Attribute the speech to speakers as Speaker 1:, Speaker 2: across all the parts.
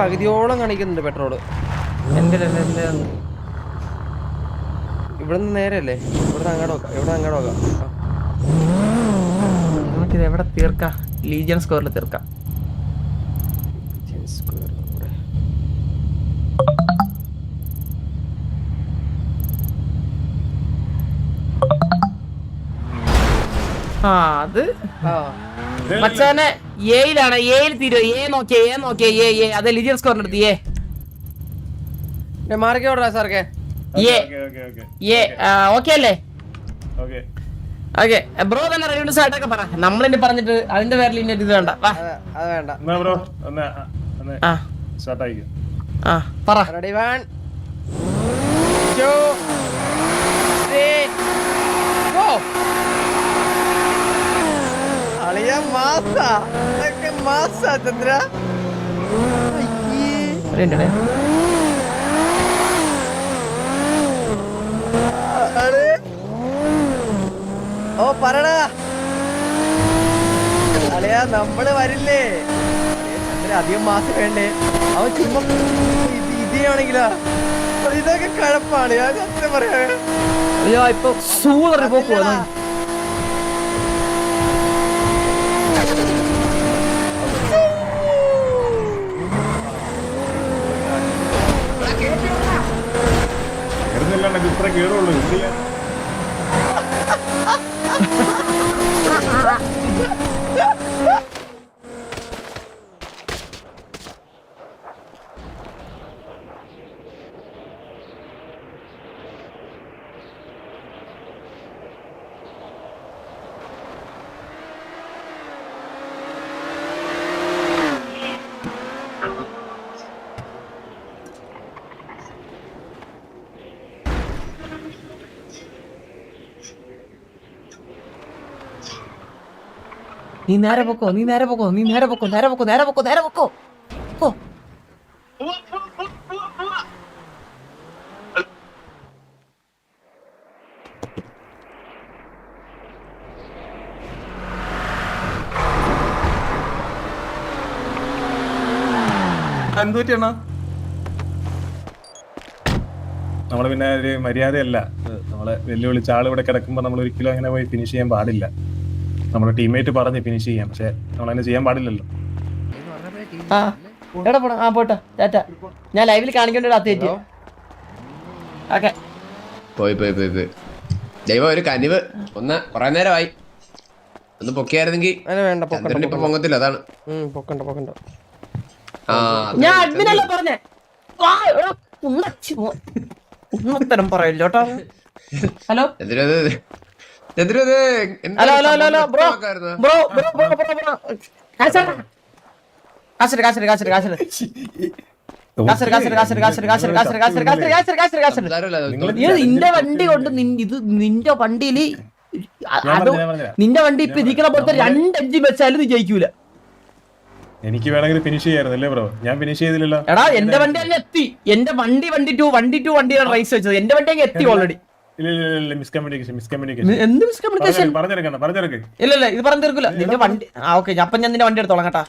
Speaker 1: പകുതിയോളം കാണിക്കുന്നുണ്ട് പെട്രോള്. ഇവിടുന്ന് നേരല്ലേ? ഇവിടുന്ന് അങ്ങോട്ട് നോക്കാം.
Speaker 2: നമുക്കിത് എവിടെ തീർക്കാം? ലീജിയൻ സ്ക്വയറിൽ തീർക്കാം. അത് മച്ചാനെ ഏയിലാണ്. ഏയിൽ തീരുവോ? നോക്കിയേ. അതെ ലീജിയൻ സ്ക്വയറിന്റെ അടുത്ത്
Speaker 1: മാറിക്കോട്ടെ സാർക്കെ.
Speaker 2: ഓക്കെ അല്ലേ? ഓക്കെ ബ്രോ തന്നെ റെഡി സ്റ്റാർട്ടൊക്കെ പറ. നമ്മളിനി പറഞ്ഞിട്ട് അതിന്റെ പേരിൽ ഇനി ഇത് വേണ്ട.
Speaker 1: അത് വേണ്ട.
Speaker 2: പറ.
Speaker 1: Ready 1 2 3 go. അളിയ മാസാ ചന്ദ്ര. ഓ പറടാ അളിയ നമ്മള് വരില്ലേ? അധികം മാസം വേണ്ടേ? അവൻ ചുമ്മാ ഇത് ആണെങ്കിലോ ഇതൊക്കെ കഴപ്പാണ്. ഞാൻ സത്യം പറയാ.
Speaker 2: ഇപ്പൊ സൂപ്പർ പോക്കുവാ.
Speaker 3: ഇത്ര കേറുള്ളൂ.
Speaker 2: നീ നേരെ പൊക്കോ.
Speaker 3: എന്തുപറ്റിയാണോ? നമ്മള് പിന്നെ ഒരു മര്യാദയല്ല. നമ്മളെ വെല്ലുവിളിച്ച ആൾ ഇവിടെ കിടക്കുമ്പോ നമ്മൾ ഒരിക്കലും അങ്ങനെ പോയി ഫിനിഷ് ചെയ്യാൻ പാടില്ല. നമ്മുടെ ടീംമേറ്റ് പറഞ്ഞ് ഫിനിഷ് ചെയ്യാം, പക്ഷെ നമ്മളങ്ങനെ ചെയ്യാൻ പാടില്ലല്ലോ.
Speaker 2: പോട്ടെ ഞാൻ ലൈവിൽ കാണിക്കേണ്ട
Speaker 4: പോയി ദൈവം ഒരു കനിവ്. കൊറേ നേരമായി ഒന്ന് പൊക്കിയായിരുന്നെങ്കിൽ ഇപ്പൊ പൊങ്ങത്തില്ല. അതാണ്
Speaker 2: ഞാൻ അഡ്മിനല്ല പറഞ്ഞേ. ഉത്തരം പറയല്ലോ. ഹലോ ബ്രോ നിന്റെ വണ്ടി കൊണ്ട് നിന്റെ വണ്ടിയില് നിന്റെ വണ്ടി ഇപ്പൊ ഇരിക്കണ പോലത്തെ 2 എഞ്ചിൻ വെച്ചാലും നീ ജയിക്കൂല.
Speaker 3: എനിക്ക് വേണമെങ്കിൽ ഫിനിഷ് ചെയ്യായിരുന്നല്ലേ ബ്രോ? ഞാൻ ഫിനിഷ് ചെയ്തില്ലല്ലോ.
Speaker 2: എടാ എന്റെ വണ്ടി തന്നെ എത്തി. എന്റെ വണ്ടിയാണ് റൈസ് വെച്ചത്. എന്റെ വണ്ടി അങ്ങ് എത്തി ഓൾറെഡി. ഇല്ല ഇത് പറഞ്ഞു തീർക്കില്ല. നിന്റെ വണ്ടി ഓക്കെ. അപ്പൊ ഞാൻ നിന്റെ വണ്ടി എടുത്തോളാം കേട്ടാ.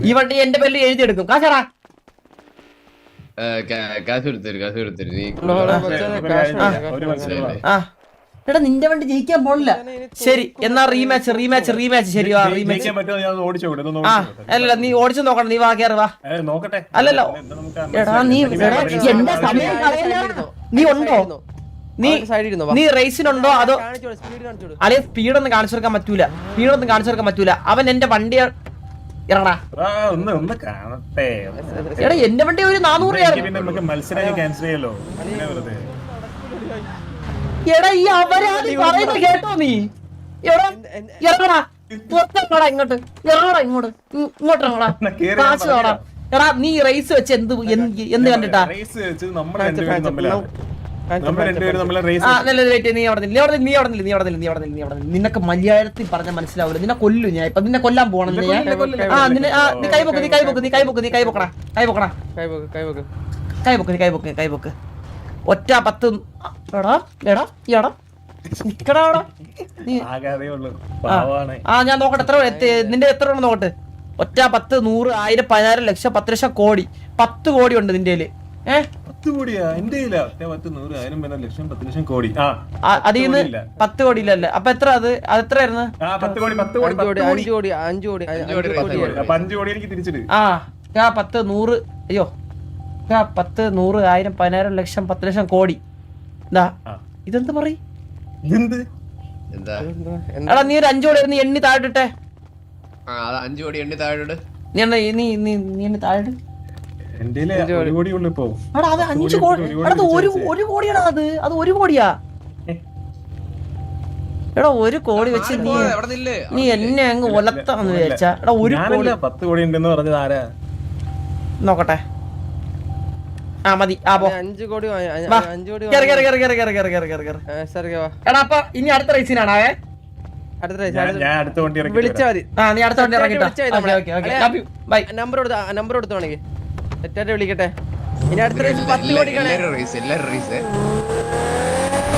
Speaker 2: ഈ വണ്ടി എന്റെ പേരിൽ എഴുതിയെടുക്കും. കാശാടാ
Speaker 4: കാശ് കൊടുത്തരും.
Speaker 2: എടാ നിന്റെ വണ്ടി ജയിക്കാൻ പോണില്ല. ശരി എന്നാ റീമാച്ച്. ശരി അല്ലല്ല നീ ഓടിച്ചു നോക്കണം. നീ വാ കേറ് വാ. അല്ലല്ലോ എടാ നീ എന്റെ സമയം നീ ഉണ്ടോ? നീ റേസിനുണ്ടോ അതോ? അല്ലെ സ്പീഡൊന്നും കാണിച്ചു കൊടുക്കാൻ പറ്റൂല. അവൻ എന്റെ വണ്ടി ഇറങ്ങടാ. എടാ എന്റെ വണ്ടി ഒരു 400 എടാ ഈ അവരാതി പറയുന്നത് കേട്ടോ നീ? ഇറങ്ങടാ ഇങ്ങോട്ട് ഇറങ്ങടാ. കാശ് വേടാ. എടാ നീ റേസ് വെച്ച് എന്ത് കണ്ടിട്ടാ? നിനക്ക് മലയാളത്തിൽ പറഞ്ഞ മനസ്സിലാവില്ല. നിന്നെ കൊല്ലു ഞാൻ. ഇപ്പൊ നിന്നെ കൊല്ലാൻ പോണം. നീ കൈപൊക്ക്. ഒറ്റ 10. ഞാൻ നോക്കട്ടെ എത്ര നിന്റെ എത്ര നോക്കട്ടെ. ഒറ്റ 10 100 1000 10,000 ലക്ഷം 10 ലക്ഷം കോടി 10 കോടി ഉണ്ട് നിന്റെ
Speaker 3: 10 കോടിയാ എന്റെ 10 100 1000 ലക്ഷം 10 ലക്ഷം കോടി
Speaker 2: അതിന്ന് 10 കോടി ഇല്ലല്ലേ അപ്പൊ എത്ര അത് എത്രയായിരുന്നു
Speaker 3: 10 കോടി 5 കോടി
Speaker 1: 5 കോടി
Speaker 3: അപ്പൊ 5 കോടി എനിക്ക് തിരിച്ചിട്ട്
Speaker 2: 10 100 അയ്യോ 10 100 1000 10,000 ലക്ഷം 10 ലക്ഷം കോടി ഇതെന്ത് പറയും എടാ നീ ഒരു 5 കോടി നീ എണ്ണി താഴെ
Speaker 4: 5 കോടി എണ്ണി താഴെ
Speaker 2: നീ എണ്ണി താഴെ
Speaker 3: എന്റെ 1 കോടി ഉള്ളു ഇപ്പൊ
Speaker 2: അത് 5 കോടി എടാ ഒരു കോടിയാണോ അത് 1 കോടിയാ എടാ 1 കോടി വെച്ച് നീ എന്നെ അങ്ങ് ഒലത്താന്ന് വിചാരിച്ചാ എടാ 1 കോടി
Speaker 3: 10 കോടി ഉണ്ടെന്ന് പറഞ്ഞത് ആരാ
Speaker 2: നോക്കട്ടെ മതി
Speaker 1: 5 കോടി 5 കോടി
Speaker 2: എടാ അപ്പൊ ഇനി അടുത്ത റേസിനാണേ
Speaker 3: ഞാൻ അടുത്ത വണ്ടി ഇറക്കി
Speaker 1: വിളിച്ചാ മതി
Speaker 2: നീ അടുത്ത വണ്ടി ഇറങ്ങിട്ടോ ബൈ
Speaker 1: നമ്പർ കൊടുത്തോണെങ്കിൽ തെറ്റായിട്ട് വിളിക്കട്ടെ ഇനി അടുത്ത റേസ് 10 കോടിക്കാണ്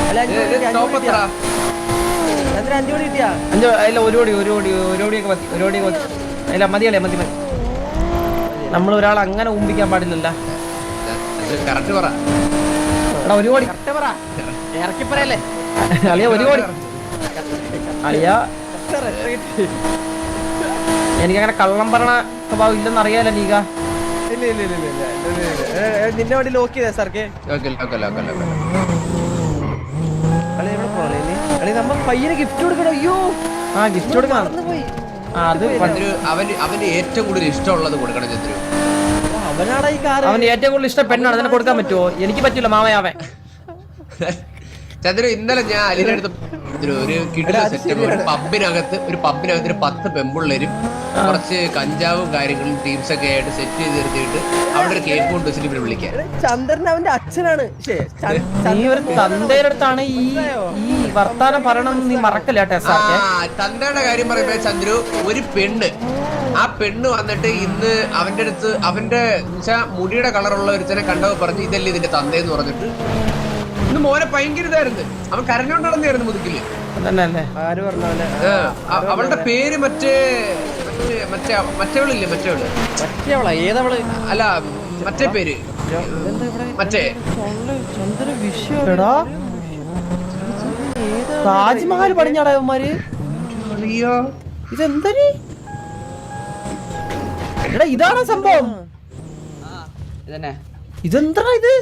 Speaker 1: അല്ല 5 കോടി കിട്ടിയാ
Speaker 2: 1 കോടിയൊക്കെ മതി അല്ല മതിയല്ലേ മതി നമ്മൾ ഒരാൾ അങ്ങനെ ഊമ്പിക്കാൻ പാടില്ലല്ലോ
Speaker 4: കറക്റ്റ് പറ
Speaker 2: എടാ 1 കോടി
Speaker 1: ഇറക്കി പറയല്ലേ
Speaker 2: അളിയ 1 കോടി അളിയ എനിക്കങ്ങനെ കള്ളം പറഞ്ഞ സ്വഭാവം ഇല്ലെന്ന് അറിയാലോ നീക
Speaker 1: നിന്നെ വണ്ടി ലോക്ക് ചെയ്തേ സാർക്ക് നമ്മ പയ്യന് ഗിഫ്റ്റ് കൊടുക്കണോ അയ്യോ
Speaker 2: ഗിഫ്റ്റ് കൊടുക്കണം അത്
Speaker 4: അവന് ഏറ്റവും കൂടുതൽ ഇഷ്ടമുള്ളത് കൊടുക്കണം ചന്ദ്രു
Speaker 1: അവനാടാ ഈ കാർ
Speaker 2: അവന് ഏറ്റവും കൂടുതൽ ഇഷ്ടം പെണ്ണാണ് അതിനെ കൊടുക്കാൻ പറ്റുമോ എനിക്ക് പറ്റൂല മാമയാവൻ
Speaker 4: ചന്ദ്രു ഇന്നലെ ഞാൻ അലിയുടെ അടുത്ത് ഒരു കിടില സെറ്റപ്പ് ഒരു പബ്ബിനകത്ത് ഒരു 10 പെമ്പിള്ളേരും കുറച്ച് കഞ്ചാവും കാര്യങ്ങളും ടീംസ് ഒക്കെ ആയിട്ട് സെറ്റ് ചെയ്ത് നിർത്തിയിട്ട് അവിടെ ഒരു കേക്ക് കൊണ്ട് വെച്ചിട്ട് ഇവര് വിളിക്കാൻ
Speaker 1: ചന്ദ്രൻ അവന്റെ അച്ഛനാണ്
Speaker 2: നീ ഒരു തന്തയുടെ അടുത്താണ് ഈ വർത്താനം പറയണമെന്ന് നീ മറക്കല്ലേട്ടെ
Speaker 4: തന്തയുടെ കാര്യം പറയുമ്പോ ചന്ദ്രു ഒരു പെണ്ണ് ആ പെണ്ണ് വന്നിട്ട് ഇന്ന് അവന്റെ അടുത്ത് അവന്റെ മുടിയുടെ കളറുള്ള ഒരുത്തനെ കണ്ടവ പറഞ്ഞു ഇതല്ലേ ഇതിന്റെ തന്തയെന്ന് പറഞ്ഞിട്ട് ഇന്ന് മോനെ ഭയങ്കര ഇതായിരുന്നു അവൻ കരഞ്ഞോണ്ട് നടന്നായിരുന്നു മുതുക്കില് അവളുടെ പേര് മറ്റേവളില്ലേ മറ്റേവള്
Speaker 1: ഏതവള്
Speaker 4: അല്ല മറ്റേ പേര് മറ്റേ
Speaker 2: താജ്മഹൽ പടിഞ്ഞാടവന്മാര് ഇതെന്തര് എടാ ഇതാണ് സംഭവം ഇതെന്താ
Speaker 4: ഇത്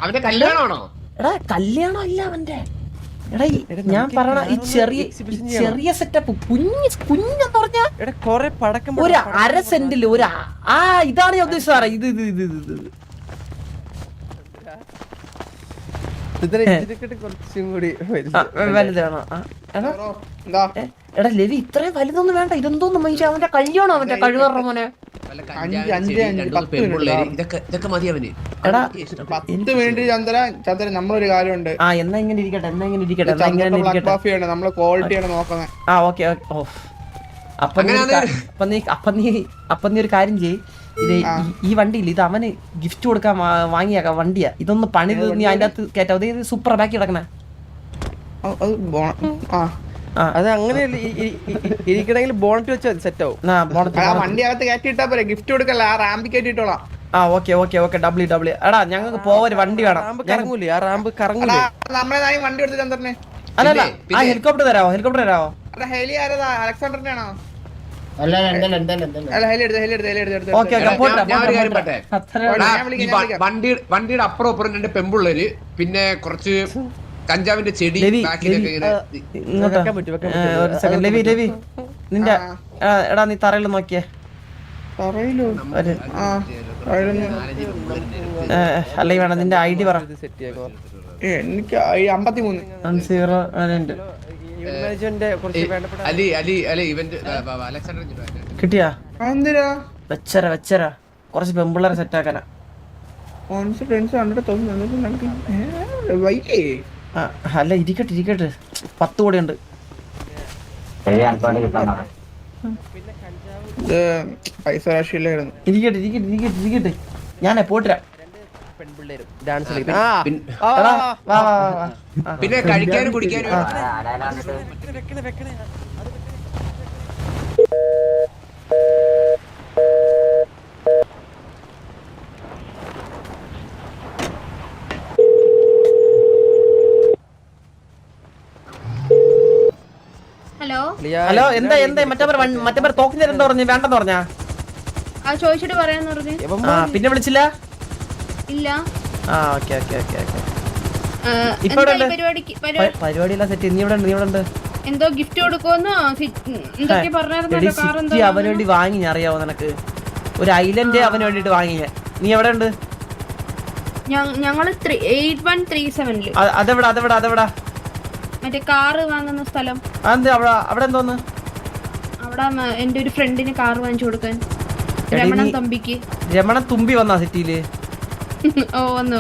Speaker 4: അവന്റെ കല്യാണമാണോ
Speaker 2: എടാ കല്യാണം അല്ല അവന്റെ എടാ ഞാൻ പറയണ ഈ ചെറിയ സെറ്റപ്പ് കുഞ്ഞെന്ന് പറഞ്ഞ
Speaker 1: കൊറേ പടക്കം
Speaker 2: ഒരു 1/2 സെന്റില് ഇതാണ് ഞാൻ ഉദ്ദേശിച്ചത് സാറേ ഇത്
Speaker 1: കുറച്ചും കൂടി
Speaker 2: വലുതാണോ എടാ ലവി ഇത്രയും വലുതൊന്നും വേണ്ട ഇതെന്തോന്നും മനുഷ്യ അവന്റെ കല്യാണോ അവന്റെ കഴിവറ മോനെ
Speaker 4: ഇതൊക്കെ മതി അവന്
Speaker 2: എടാ
Speaker 5: 10 മിനിറ്റ് ചന്ദ്രൻ നമ്മളൊരു കാര്യമുണ്ട്
Speaker 2: എന്നാ ഇങ്ങനെ ഇരിക്കട്ടെ
Speaker 5: നമ്മള് ക്വാളിറ്റിയാണ് നോക്കുന്നത്
Speaker 2: ഓക്കെ അപ്പൊ നീ ഒരു കാര്യം ചെയ്യ് ഇത് ഈ വണ്ടിയില്ല ഇത് അവന് ഗിഫ്റ്റ് കൊടുക്കാൻ വാങ്ങിയ വണ്ടിയാ ഇതൊന്ന് പണി നീ അതിന്റെ അകത്ത് കയറ്റാ ഇത് സൂപ്പർ ബാക്കി കിടക്കണേ
Speaker 1: അത് അങ്ങനെ ഇരിക്കണമെങ്കിൽ ബോണറ്റ് വെച്ചാൽ സെറ്റ് ആവും
Speaker 5: വണ്ടി അകത്ത് കയറ്റിട്ടാ പോരെ ഗിഫ്റ്റ് കൊടുക്കല്ല ആ റാമ്പി കയറ്റിട്ടോളാം
Speaker 2: ഓക്കെ ഡബ്ല്യൂ എടാ ഞങ്ങൾക്ക് പോവാൻ വണ്ടി വേണം
Speaker 1: കറങ്ങൂലേ ആ റാമ്പ് കറങ്ങൂലേ
Speaker 5: നമ്മളെ വണ്ടി എടുത്ത് ചന്ദ്രനെ
Speaker 2: അല്ലല്ല ആ ഹെലികോപ്റ്റർ തരാവോ
Speaker 5: ഹെലി ആരതാ അലക്സാണ്ടറിന്റെ ആണോ
Speaker 4: വണ്ടിയുടെ അപ്പുറം അപ്പുറം 2 പെമ്പിള്ളേര് പിന്നെ കുറച്ച് കഞ്ചാവിന്റെ ചെടി
Speaker 2: ലവി നിന്റെ എടാ നീ തറയിൽ നോക്കിയേ അല്ലെങ്കിൽ വേണം നിന്റെ ID പറ
Speaker 5: എനിക്ക് 53
Speaker 2: കിട്ടിയാ വെച്ചരാ കുറച്ച് പെമ്പിള്ളേരെ സെറ്റ് ആക്കാനാ അല്ല ഇരിക്കട്ടെ 10 കോടി ഉണ്ട്
Speaker 5: പൈസ രാശിയിലായിരുന്നു
Speaker 2: ഇരിക്കട്ടെ ഞാൻ പോട്ടരാ
Speaker 4: പിന്നെ കഴിക്കാനും കുടിക്കാനും
Speaker 2: ഹലോ എന്താ മറ്റേ തോക്കിന്റെ എന്താ പറഞ്ഞു വേണ്ടെന്ന് പറഞ്ഞാ
Speaker 6: ചോദിച്ചിട്ട് പറയാന്ന് പറഞ്ഞു.
Speaker 2: പിന്നെ വിളിച്ചില്ല
Speaker 6: ഇല്ല.
Speaker 2: ഓക്കെ പരിപാടിയെല്ലാം സെറ്റ്. നീ ഇവിടെ ഉണ്ട്
Speaker 6: എന്തോ ഗിഫ്റ്റ് കൊടുക്കുമെന്നോ എന്തൊക്കെ പറഞ്ഞായിരുന്നു.
Speaker 2: സിറ്റി അവന് വേണ്ടി വാങ്ങി ഞാൻ അറിയാവോ നിനക്ക്? ഒരു ഐലൻഡ് അവന് വേണ്ടിട്ട് വാങ്ങി ഞാൻ. നീ എവിടെ ഉണ്ട്?
Speaker 6: ഞങ്ങള് 8137
Speaker 2: അതെവിടാ
Speaker 6: മറ്റേ കാറ് വാങ്ങുന്ന സ്ഥലം.
Speaker 2: അവിടെ എന്തോന്ന്?
Speaker 6: അവിടെ എന്റെ ഒരു ഫ്രണ്ടിന് കാറ് വാങ്ങിച്ചു കൊടുക്കാൻ. രമണൻ തമ്പിക്ക്.
Speaker 2: രമണൻ തുമ്പി വന്നാ സിറ്റിയില്?
Speaker 6: ഓ വന്നു.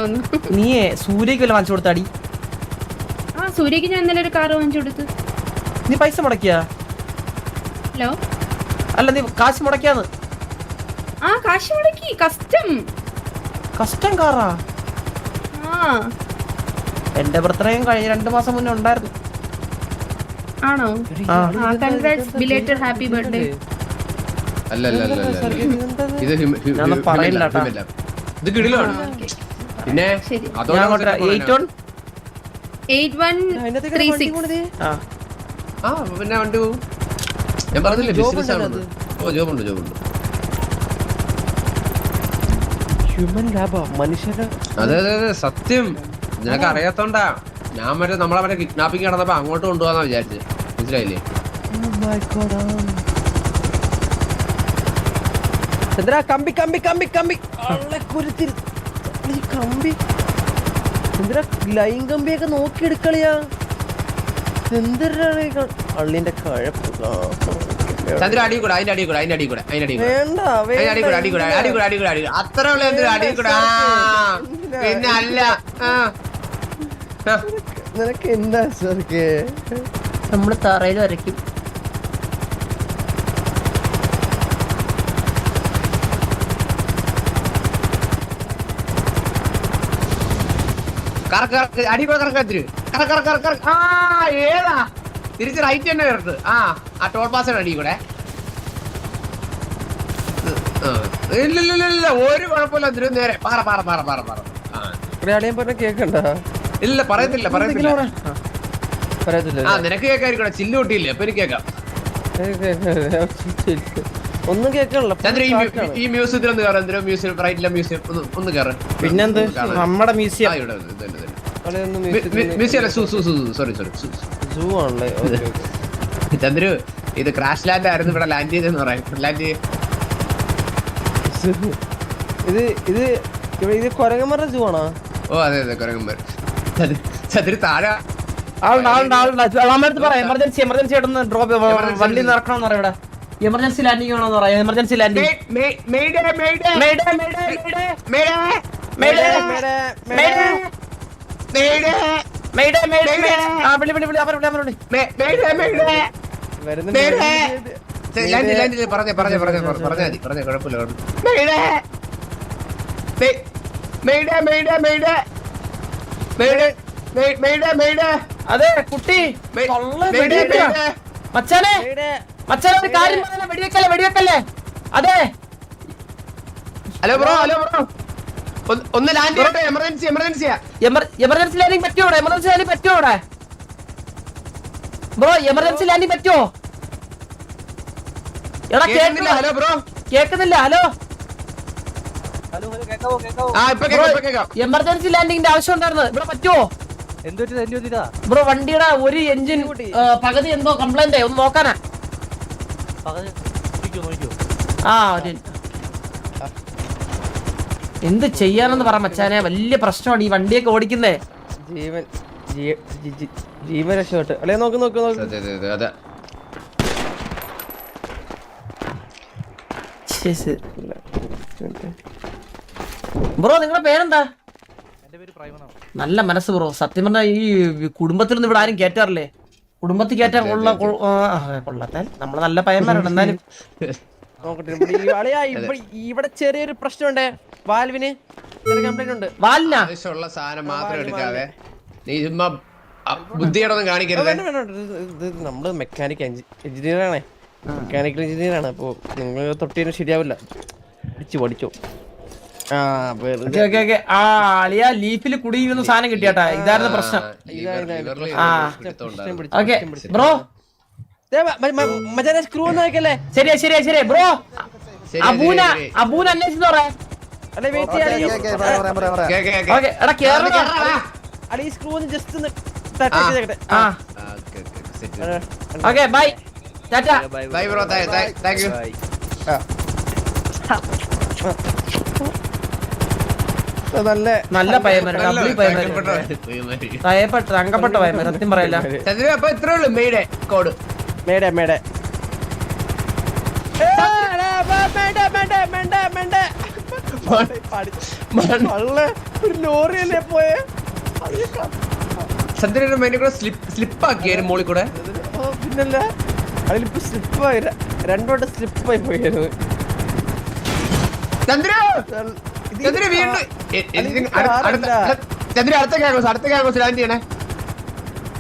Speaker 2: നീയേ സൂര്യക്ക് വല്ല വാങ്ങിച്ചു കൊടുത്താടി?
Speaker 6: സൂര്യക്ക് ഞാൻ ഇന്നലെ ഒരു കാറ് വാങ്ങിച്ചു കൊടുത്തു.
Speaker 2: നീ പൈസ മുടക്കിയാ?
Speaker 6: ഹലോ
Speaker 2: അല്ല നീ കാശ് മുടക്കിയാന്ന്?
Speaker 6: കാശ് മുടക്കി. കസ്റ്റം
Speaker 2: കാറാ? എന്റെ ബർത്ത്ഡേയും കഴിഞ്ഞ 2 മാസം മുന്നേ ഉണ്ടായിരുന്നു.
Speaker 6: ആണോ? Congrats belated happy birthday.
Speaker 4: അല്ല ഇത് ഇത് കിടിലാണ്. പിന്നെ
Speaker 6: 8136.
Speaker 4: പിന്നെ വണ്ടി പോവും. ഞാൻ പറഞ്ഞില്ലേ ബിസിനസ് ആണ്. ജോബുണ്ട്.
Speaker 1: ഹ്യൂമൻ ലാബാ മനുഷ്യരെ.
Speaker 4: അതെ സത്യം. നിനക്ക് അറിയാത്തോണ്ടാ ഞാൻ നമ്മളെ കിഡ്നാപ്പിംഗ് നടന്നപ്പോ അങ്ങോട്ട് കൊണ്ടുപോകാന്നാ വിചാരിച്ചത്. മനസ്സിലായില്ലേ?
Speaker 1: ചന്ദ്ര കമ്പി ചന്ദ്ര ലൈൻ കമ്പിയൊക്കെ നോക്കിയെടുക്കളിയാ. എന്തിനാണ് അള്ളിന്റെ കഴപ്പ്?
Speaker 4: ചന്ദ്ര അടികൂടെ അതിന്റെ അടികൂടെ അത്ര ഉള്ള അടികൂടെ. പിന്നെ അല്ല
Speaker 1: നിനക്ക് എന്താ സാർക്ക്?
Speaker 2: നമ്മള് തറയിൽ വരയ്ക്കും.
Speaker 4: ഏതാ തിരിച്ച് റൈറ്റ് തന്നെ വരട്ട്. ആ ടോൾ പാസ് അടി കൂടെ. ഇല്ല ഒരു കുഴപ്പമില്ല. അതിന് നേരെ പാറ
Speaker 1: കേക്കണ്ട.
Speaker 4: ഇല്ല പറയത്തില്ല. നിനക്ക് കേൾക്കാതിരിക്കണ ചില്ല് കൂട്ടിയില്ലേ? അപ്പൊ എനിക്ക് കേൾക്കാം.
Speaker 1: ഒന്നും കേൾക്കണല്ലോ.
Speaker 4: ഈ മ്യൂസിയത്തിൽ ഒന്ന് കയറാം. മ്യൂസിയം റൈറ്റിലെ മ്യൂസിയം ഒന്ന് കയറാം.
Speaker 2: പിന്നെന്ത് നമ്മുടെ മ്യൂസിയം?
Speaker 4: ചന്ദ്രു ഇത് ക്രാഷ് ലാൻഡ് ആയിരുന്നു. ഇവിടെ ലാൻഡ് ചെയ്തെന്ന് പറയാം.
Speaker 1: ഇത് കൊരങ്ങന്മാരുടെ സൂ ആണോ?
Speaker 4: ഓ അതെ കൊരങ്ങന്മാർ. ചന്ദ്രു താഴെ
Speaker 2: എമർജൻസി വണ്ടി ഇറക്കണമെന്ന് പറയാം. ഇവിടെ എമർജൻസി ലാൻഡിംഗ് ആണോന്ന് പറയാം. Emergency landing. അതെ കുട്ടി മച്ചാനെ ഒരു കാര്യം വെടിവെക്കല്ലേ? അതെ
Speaker 4: ഹലോ ബ്രോ ഒന്ന് ലാൻഡ് ചെയ്യട്ടെ. എമർജൻസി
Speaker 2: ലാൻഡിംഗ് പറ്റുമോ? എമർജൻസി ലാൻഡിംഗ് പറ്റുമോ ഇവിടെ ബ്രോ? എമർജൻസി ലാൻഡിംഗ് പറ്റുമോ? എടാ കേൾക്കുന്നില്ല.
Speaker 4: ഹലോ ബ്രോ
Speaker 2: കേൾക്കുന്നില്ല. ഹലോ എമർജൻസി ലാൻഡിംഗിന്റെ ആവശ്യം ഉണ്ടായിരുന്നു. ഇവിടെ പറ്റുമോ ബ്രോ? വണ്ടിയുടെ ഒരു എഞ്ചിൻ പകുതി എന്തോ കംപ്ലൈന്റ് ഒന്ന് നോക്കാനാ. എന്ത് ചെയ്യാനെന്ന് പറ മച്ചാനെ. വലിയ പ്രശ്നമാണ് ഈ വണ്ടിയൊക്കെ ഓടിക്കുന്നേ.
Speaker 1: ജീവൻ രക്ഷപ്പെട്ട് അല്ലേ? നോക്ക്
Speaker 2: ബ്രോ നിങ്ങളുടെ പേരെന്താ? നല്ല മനസ്സ് ബ്രോ. സത്യം പറഞ്ഞാൽ ഈ കുടുംബത്തിലൊന്നും ഇവിടെ ആരും കേറ്റാറില്ലേ? കുടുംബത്തിൽ കേറ്റാൻ കൊള്ളത്താൽ നമ്മള് നല്ല പയ്യന്മാരാണ്. എന്നാലും
Speaker 1: ഇവിടെ ചെറിയൊരു പ്രശ്നമുണ്ട്. വാൽവിന് കംപ്ലൈന്റ് ഉണ്ട്.
Speaker 2: വാലിനാ
Speaker 4: ആവശ്യമുള്ള സാധനം മാത്രം എടുക്കാതെ നീ ചുമ്മാ ബുദ്ധിയോടൊന്നും കാണിക്കരുത്.
Speaker 1: നമ്മള് എഞ്ചിനീയർ ആണേ. മെക്കാനിക്കൽ എഞ്ചിനീയർ ആണ്. അപ്പൊ നിങ്ങൾ തൊട്ടിന് ശരിയാവില്ല. പഠിച്ചോ.
Speaker 2: ലീഫിൽ കുടിയിരുന്ന സാധനം കിട്ടിയാട്ടാ. ഇതായിരുന്നു പ്രശ്നം. ബ്രോ
Speaker 1: മറ്റേ സ്ക്രൂ ഒന്ന് നോക്കല്ലേ.
Speaker 2: ശരിയാ ബ്രോ.
Speaker 4: ശരി,
Speaker 2: അബൂന
Speaker 4: ശരി.
Speaker 2: അബൂന അന്വേഷിച്ചു പറയാ.
Speaker 1: അല്ലെ വെയിറ്റ് ചെയ്യാൻ
Speaker 2: ഓക്കെ എടാ കേറണ.
Speaker 1: അല്ല ഈ സ്ക്രൂ ഒന്ന് ജസ്റ്റ് ഒന്ന് തട്ടി
Speaker 2: ആ okay bye Tata.
Speaker 4: Bye bro, thank you.
Speaker 1: നല്ല
Speaker 2: നല്ല പയ്യന്മാര് ഡബ്ല്യു പയ്യന്മാര് തയ്യപ്പെട്ട അങ്കപ്പെട്ട പയ്യന്മാര് സത്യം പറയല്ല.
Speaker 4: ചന്ദ്രു അപ്പൊ ഇത്രേ ഉള്ളൂ മെയ്ഡേ കോഡ്.
Speaker 1: മേടെ ഒരു ലോറിയല്ലേ പോയെ.
Speaker 4: ചന്ദ്രന്റെ മെയിനെ കൂടെ സ്ലിപ്പ് ആക്കിയായിരുന്നു മോളിൽ കൂടെ.
Speaker 1: പിന്നല്ല അതിലിപ്പോ സ്ലിപ്പായി രണ്ടോട്ട് സ്ലിപ്പായി പോയിരുന്നു.
Speaker 4: ചന്ദ്രു വീണ്ടും ചന്ദ്ര അടുത്ത ക്യാങ്കോസ് ലാൻഡ് ചെയ്യണേ.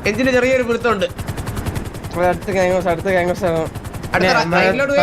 Speaker 4: എഞ്ചിന് ചെറിയൊരു പിടുത്തമുണ്ട്.
Speaker 1: അടുത്ത ഗാംഗോസ്
Speaker 4: അടുത്ത റൈറ്റിലോട്ട് പോയി